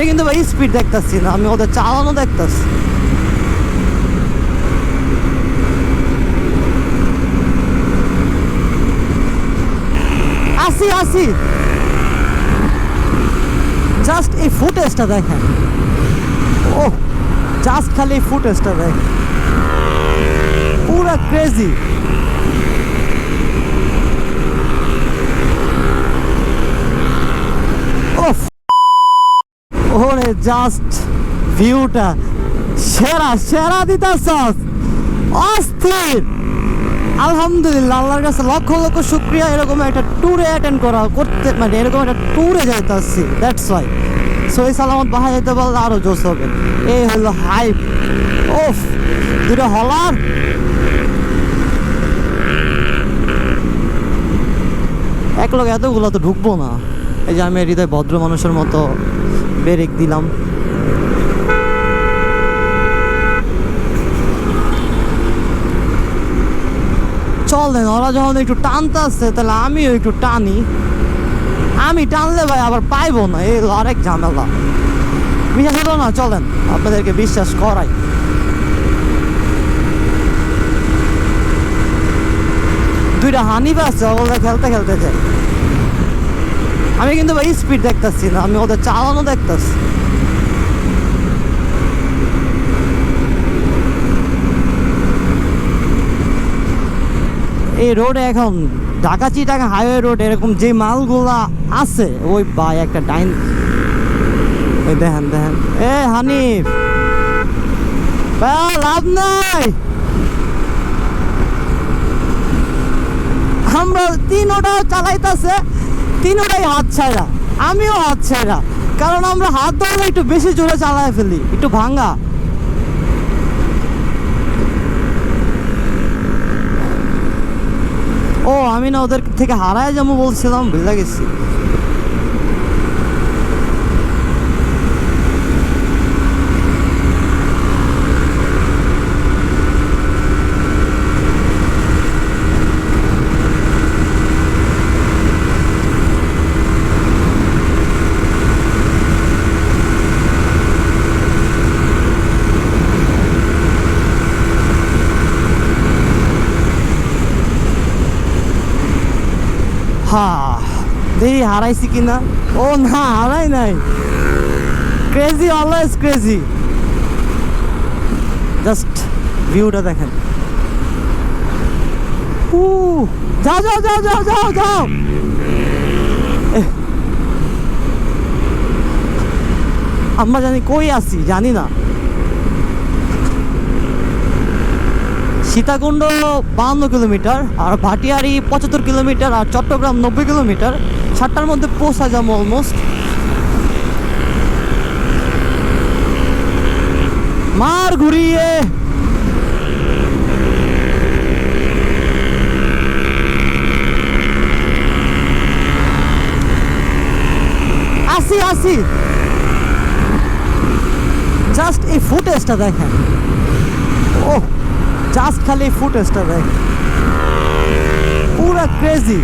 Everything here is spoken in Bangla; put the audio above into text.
কিন্তু ভাই স্পিড দেখতেছি না, আমি ওদের চালানো দেখতেছি। আসি আসি, জাস্ট এই ফুটেজটা দেখেন। ও জাস্ট খালি এই ফুটেজটা দেখেন, পুরা ক্রেজি। ওরে জাস্ট ভিউটা সেরা সেরা দিতেছ, অস্থির। আলহামদুলিল্লাহ, আল্লাহর কাছে লক্ষ লক্ষ শুক্রিয়া এরকম একটা ট্যুরে অ্যাটেন্ড করতে, মানে এরকম একটা ট্যুরে যাইতেছি, দ্যাটস ওয়াই। সহি সালামত বাহা যেতে পারলে আরো জোশ হবে। এই হলো হাইপ। ওফ, দুটো হলার। এক লোক এতগুলো তো ঢুকবো না। এই যে আমি হৃদয় ভদ্র মানুষের মতো ব্রেক দিলাম। চলেন, ওরা যখন একটু টানতে আসছে তাহলে আমিও একটু টানি। আমি টানলে ভাই আবার পাইবো না, এই আরেক ঝামেলা। বিশ্বাস হলো না? চলেন আপনাদেরকে বিশ্বাস করাই। দুইটা হানিফ আছে, ওগুলো খেলতে খেলতে যায়। আমি কিন্তু ভাই স্পিড দেখতেছি না, আমি ওদের চালানো দেখতেছি। এই রোডে এখন ঢাকা চিটাগাং হাইওয়ে রোড এরকম যে মালগুলা আছে, ওই ভাই একটা ডাইন। ওই দেখেন দেখেন, এ হানিফ ভাই লাভ নাই। আমরা তিনোটাও চালাইতেছে, তিনোটাই হাত ছাড়া, আমিও হাত ছাড়া। কারণ আমরা হাত ধরে একটু বেশি জোরে চালায় ফেলি, একটু ভাঙা। ও আমি না ওদের থেকে হারায় যাবো বলছিলাম, ভুলে গেছি। হ্যাঁ, দেখি হারাইছি কিনা। ও না, হারাই নাই। Crazy, always crazy. জাস্ট ভিউটা দেখেন। যাও যাও যাও যাও যাও যাও। আমরা জানি কই আছি, জানি না। সীতাকুণ্ড 52 কিলোমিটার, আর ভাটিয়ারি 75 কিলোমিটার, আর চট্টগ্রাম 90 কিলোমিটার। 7টার মধ্যে পৌঁছা যাবো অলমোস্ট। মার ঘুরিয়ে আসি আসি, জাস্ট এই ফুটেজটা দেখেন। ও জাস্ট খালি ফুটেজটা দেখেন, পুরা ক্রেজি।